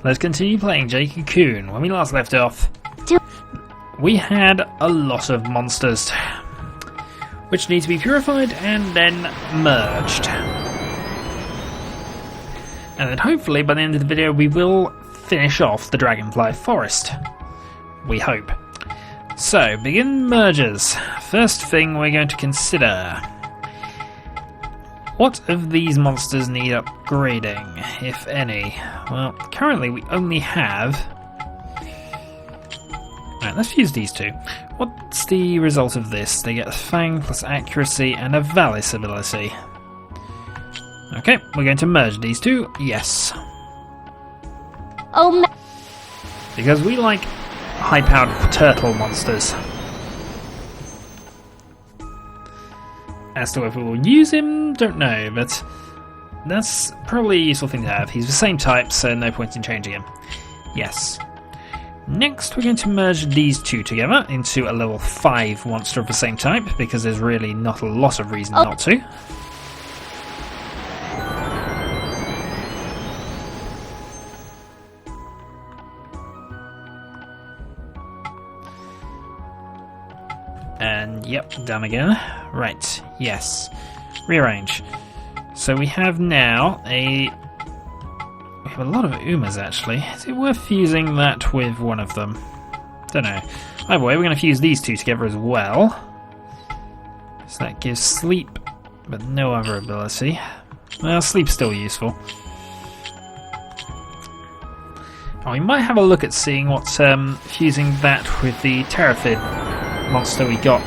let's continue playing Jade Cocoon. When we last left off, we had a lot of monsters which need to be purified and then merged. And then hopefully by the end of the video we will finish off the Dragonfly Forest. We hope. So, begin mergers. First thing we're going to consider. What of these monsters need upgrading, if any? Well, currently we only have... Right, let's fuse these two. What's the result of this? They get a Fang plus accuracy and a Valis ability. Okay, we're going to merge these two. Yes. Oh, because we like high-powered turtle monsters. As to whether we'll use him, don't know, but that's probably a useful thing to have. He's the same type, so no point in changing him. Yes. Next, we're going to merge these two together into a level 5 monster of the same type, because there's really not a lot of reason not to. And yep, done again. Right, yes. Rearrange. So we have now we have a lot of Umas actually. Is it worth fusing that with one of them? Don't know. Either way, we're going to fuse these two together as well. So that gives sleep, but no other ability. Well, sleep's still useful. And we might have a look at seeing what fusing that with the Terrafid monster we got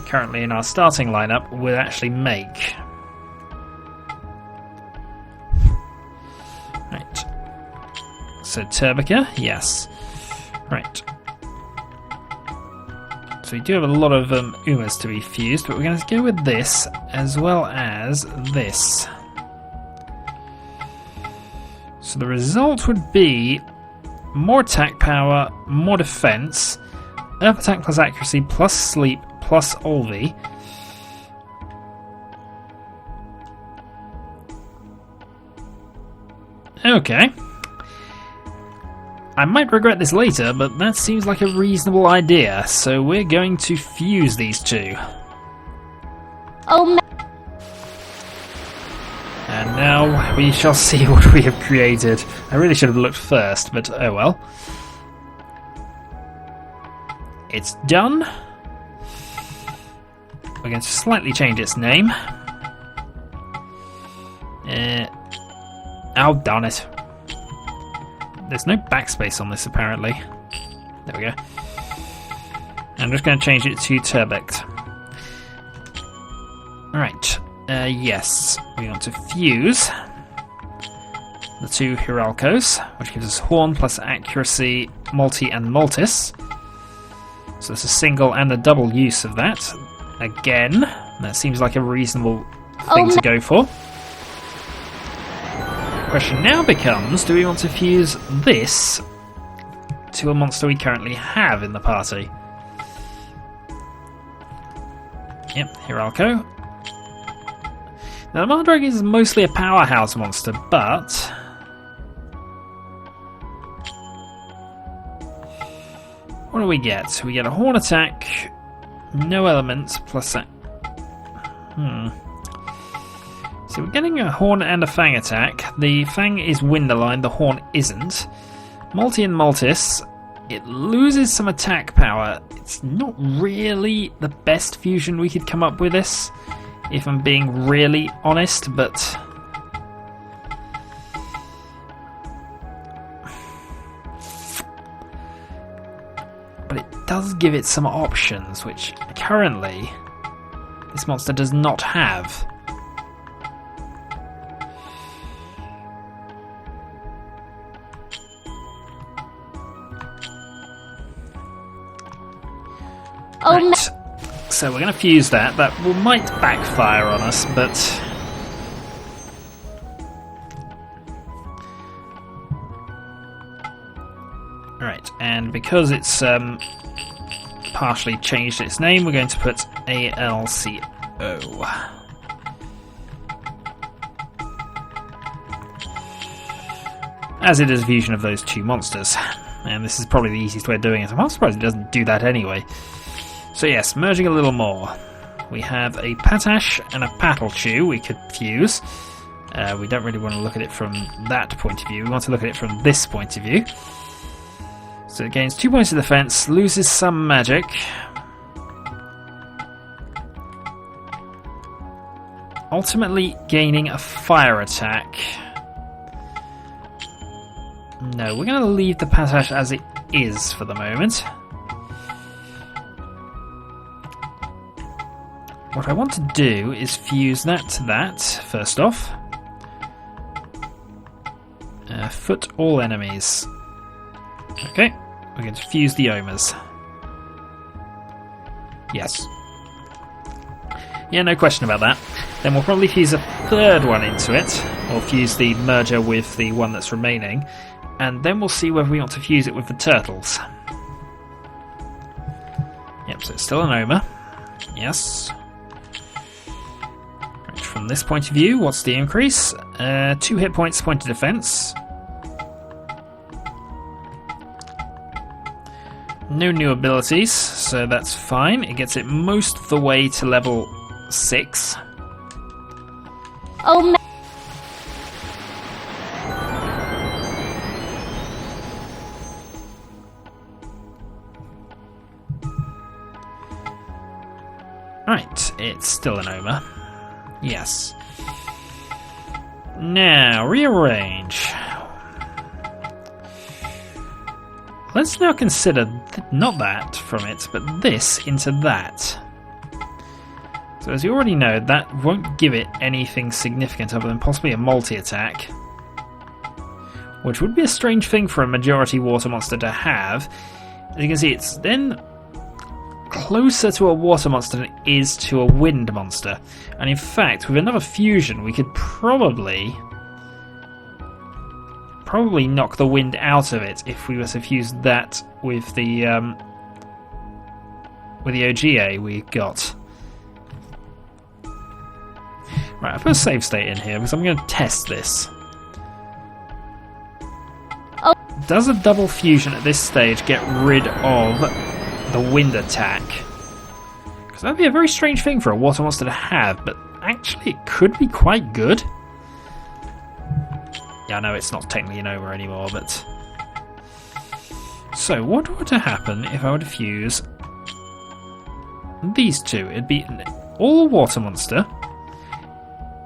currently in our starting lineup will actually make. Right. So Turbica, yes. Right. So we do have a lot of Umas to be fused, but we're going to go with this as well as this. So the result would be more attack power, more defense, Earth attack plus accuracy plus sleep plus Olvi. Okay. I might regret this later, but that seems like a reasonable idea, so we're going to fuse these two. oh, And now we shall see what we have created. I really should have looked first, but oh well. It's done. We're going to slightly change its name. Oh, darn it. There's no backspace on this, apparently. There we go. I'm just going to change it to Turbect. Alright. Yes. We want to fuse the two Hiralcos, which gives us Horn plus Accuracy, Multi, and Multis. So it's a single and a double use of that. Again, that seems like a reasonable thing to go for. Question now becomes, do we want to fuse this to a monster we currently have in the party? Yep, Hiralco. Now the Mardrag is mostly a powerhouse monster, but what do we get? We get a Horn attack, no elements, plus that. So we're getting a Horn and a Fang attack. The Fang is wind aligned, the Horn isn't. Multi and Multis, it loses some attack power. It's not really the best fusion we could come up with this, if I'm being really honest, but it does give it some options, which currently this monster does not have. Right. So we're going to fuse that. That might backfire on us, but right. And because it's partially changed its name, we're going to put ALCO. as it is a fusion of those two monsters. And this is probably the easiest way of doing it. I'm surprised it doesn't do that anyway. So yes, merging a little more. We have a Patash and a Paddlechew we could fuse. We don't really want to look at it from that point of view. We want to look at it from this point of view. So it gains 2 points of defense, loses some magic. Ultimately gaining a fire attack. No, we're going to leave the Patash as it is for the moment. What I want to do is fuse that to that, first off. Foot all enemies. Okay, we're going to fuse the Omas. Yes. Yeah, no question about that. Then we'll probably fuse a third one into it, or fuse the merger with the one that's remaining, and then we'll see whether we want to fuse it with the turtles. Yep, so it's still an Oma. Yes. Right, from this point of view, what's the increase? 2 hit points, point of defense. No new abilities, so that's fine. It gets it most of the way to level 6. Oh, right, it's still an Oma. Yes. Now, rearrange. Let's now consider not that from it, but this into that. So as you already know, that won't give it anything significant other than possibly a multi-attack. Which would be a strange thing for a majority water monster to have. As you can see, it's then closer to a water monster than it is to a wind monster. And in fact, with another fusion, we could probably knock the wind out of it if we were to fuse that with the OGA we got. Right, I put a save state in here because I'm going to test this. Oh. Does a double fusion at this stage get rid of the wind attack? Because that'd be a very strange thing for a water monster to have, but actually it could be quite good. Yeah, I know it's not technically an Oma anymore, but... So, what were to happen if I were to fuse these two? It'd be an all-water monster.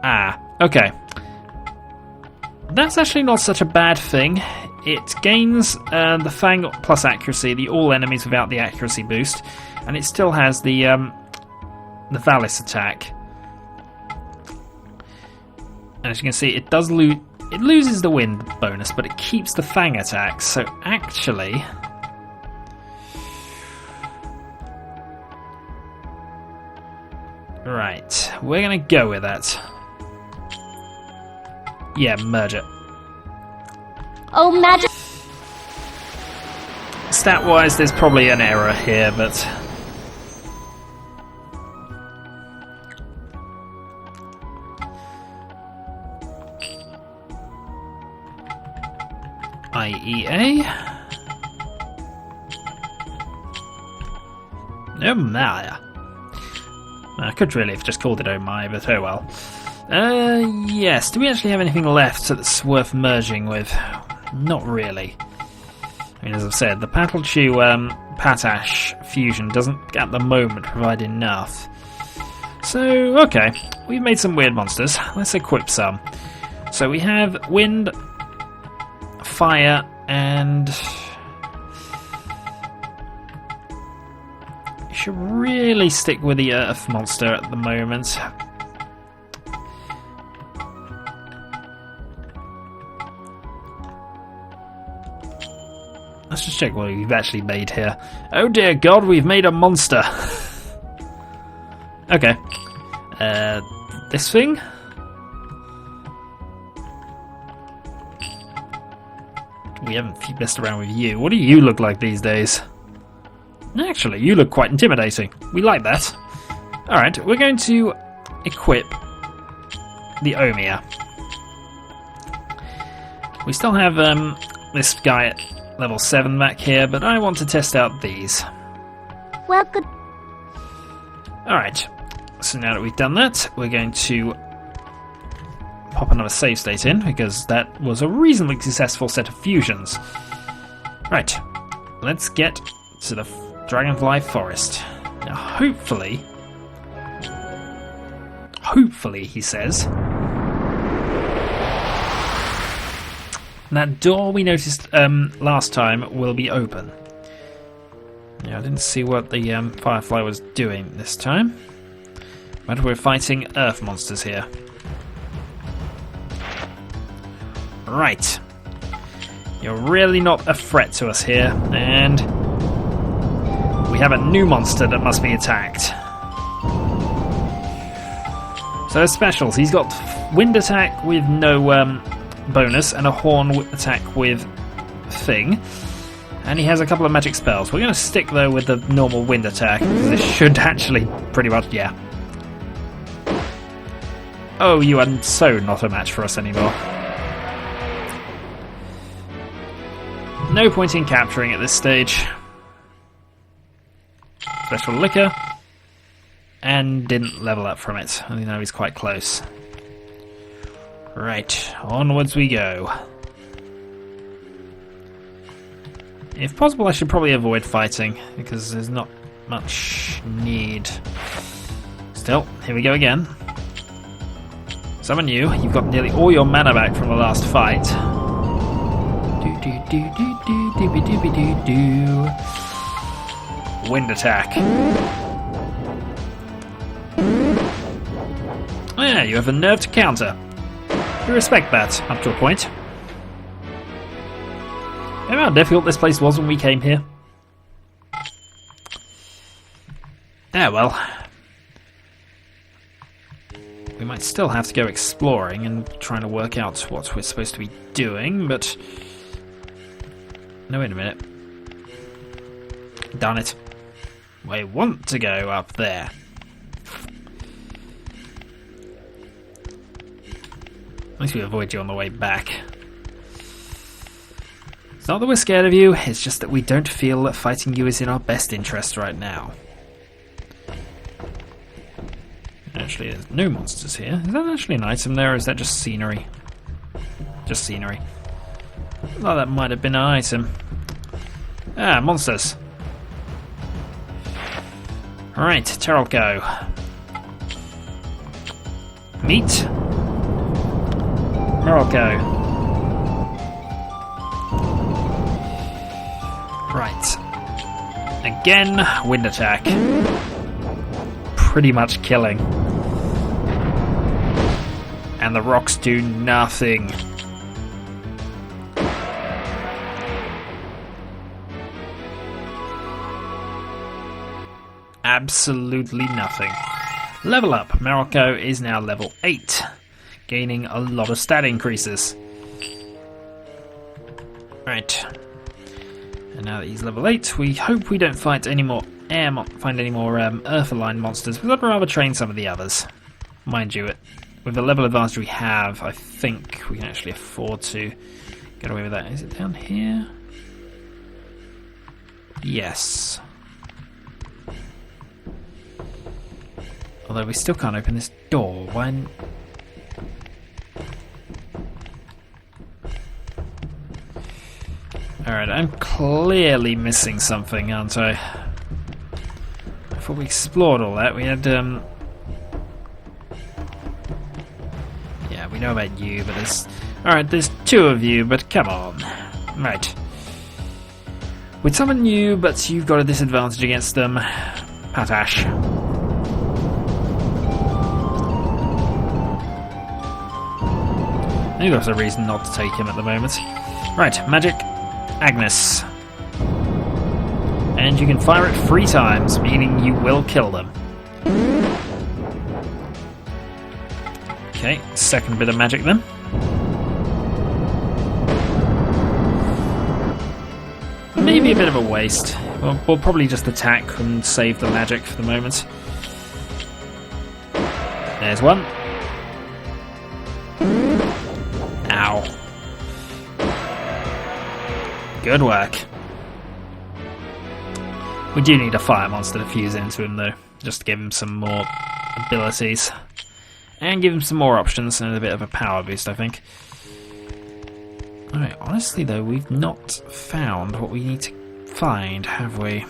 Ah, okay. That's actually not such a bad thing. It gains the Fang plus accuracy, the all enemies without the accuracy boost, and it still has the Valis attack. And as you can see, it does lose... It loses the wind bonus, but it keeps the Fang attack, so actually... Right, we're going to go with that. Yeah, merge it. Oh, magic! Stat-wise, there's probably an error here, but... IEA. Oh my. I could really have just called it oh my, but oh well. Yes, do we actually have anything left that's worth merging with? Not really. I mean, as I've said, the Paddlechew Patash fusion doesn't at the moment provide enough. So, okay, we've made some weird monsters. Let's equip some. So we have wind, fire, and you should really stick with the earth monster at the moment. Let's just check what we've actually made here. Oh dear God, we've made a monster. Okay. This thing? We haven't messed around with you. What do you look like these days? Actually, you look quite intimidating. We like that. Alright, we're going to equip the Omia. We still have this guy at level 7 back here, but I want to test out these. Welcome. Alright, so now that we've done that, we're going to pop another save state in, because that was a reasonably successful set of fusions. Right, let's get to the Dragonfly Forest. Now hopefully, he says, that door we noticed last time will be open. Yeah, I didn't see what the Firefly was doing this time. But we're fighting earth monsters here. Right. You're really not a threat to us here, and we have a new monster that must be attacked. So specials, he's got wind attack with no bonus and a horn attack with thing. And he has a couple of magic spells. We're going to stick, though, with the normal wind attack, because this should actually pretty much, yeah. Oh, you are so not a match for us anymore. No point in capturing at this stage. Special liquor. And didn't level up from it. I know he's quite close. Right, onwards we go. If possible, I should probably avoid fighting, because there's not much need. Still, here we go again. Summon you. You've got nearly all your mana back from the last fight. Wind attack. Oh yeah, you have the nerve to counter. We respect that, up to a point. Remember how difficult this place was when we came here? Yeah, well. We might still have to go exploring and trying to work out what we're supposed to be doing, but... No, wait a minute. Darn it. I want to go up there. At least we avoid you on the way back. It's not that we're scared of you, it's just that we don't feel that fighting you is in our best interest right now. Actually, there's no monsters here. Is that actually an item there, or is that just scenery? Just scenery. Oh, that might have been an item. Ah, monsters. Alright, Terrelko. Meet. Terrelko. Right. Again, wind attack. Pretty much killing. And the rocks do nothing. Absolutely nothing. Level up. Maroko is now level 8, gaining a lot of stat increases. Right. And now that he's level 8, we hope we don't fight any more Earth-aligned monsters, because I'd rather train some of the others. Mind you, with the level advantage we have, I think we can actually afford to get away with that. Is it down here? Yes. Although we still can't open this door. When... Alright, I'm clearly missing something, aren't I? Before we explored all that, we had, Yeah, we know about you, but there's... Alright, there's 2 of you, but come on. Right. We'd summon you, but you've got a disadvantage against them. Patash. I think there's a reason not to take him at the moment. Right, magic. Agnes. And you can fire it 3 times, meaning you will kill them. Okay, second bit of magic then. Maybe a bit of a waste. We'll probably just attack and save the magic for the moment. There's one. Ow. Good work. We do need a fire monster to fuse into him though, just to give him some more abilities. And give him some more options and a bit of a power boost, I think. Alright, honestly though, we've not found what we need to find, have we?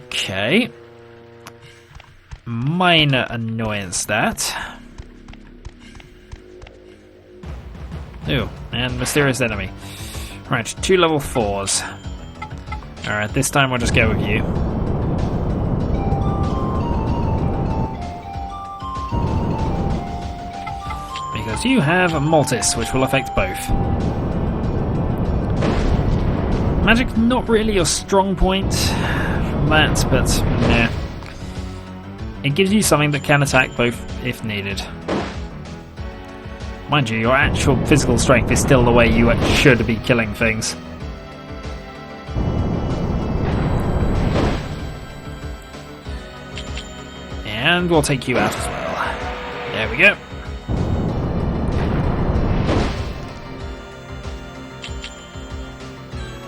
Okay. Minor annoyance that. Ooh, and mysterious enemy. Right, 2 level 4s. Alright, this time we'll just go with you. Because you have a Mortis, which will affect both. Magic's not really your strong point from that, but yeah. It gives you something that can attack both if needed. Mind you, your actual physical strength is still the way you should be killing things. And we'll take you out as well. There we go.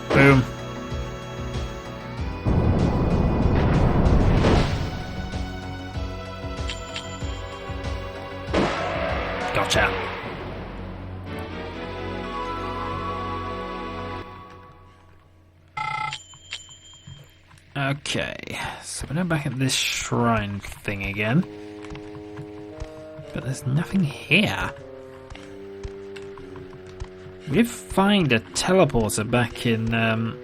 Boom. Gotcha. Okay, so we're now back at this shrine thing again. But there's nothing here. We did find a teleporter back in the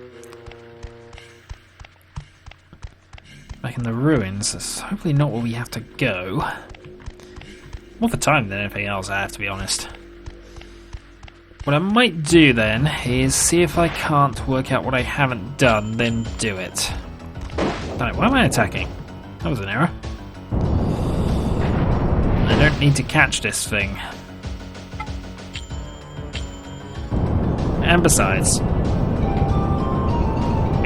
ruins. That's hopefully not where we have to go. More for time than anything else, I have to be honest. What I might do then is see if I can't work out what I haven't done, then do it. Alright, why am I attacking? That was an error. I don't need to catch this thing. And besides, we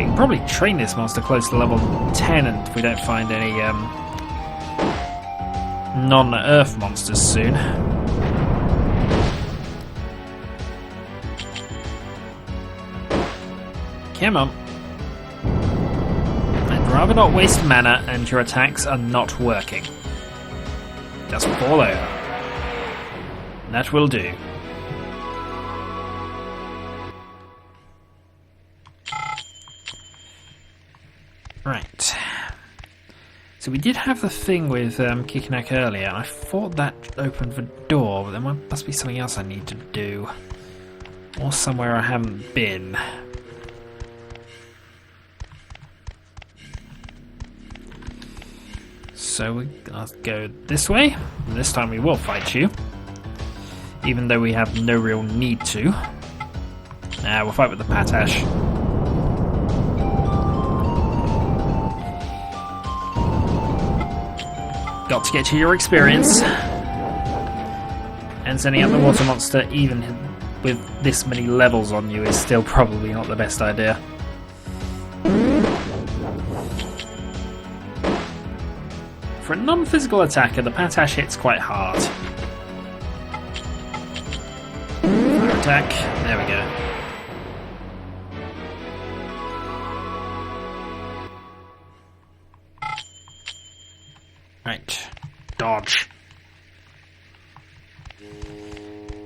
can probably train this monster close to level 10 and if we don't find any non-earth monsters soon. Come on. I'd rather not waste mana and your attacks are not working. Just fall over. That will do. Right. So we did have the thing with Kickanek earlier, and I thought that opened the door, but there must be something else I need to do. Or somewhere I haven't been. So I'll go this way, and this time we will fight you. Even though we have no real need to. We'll fight with the Patash. Got to get you your experience. And sending out the water monster even with this many levels on you is still probably not the best idea. For a non-physical attacker, the Patash hits quite hard. Fire attack. There we go. Right. Dodge.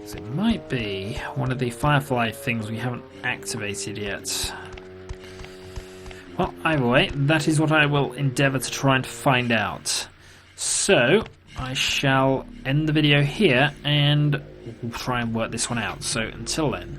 So it might be one of the Firefly things we haven't activated yet. Well, either way, that is what I will endeavour to try and find out. So, I shall end the video here and we'll try and work this one out. So, until then.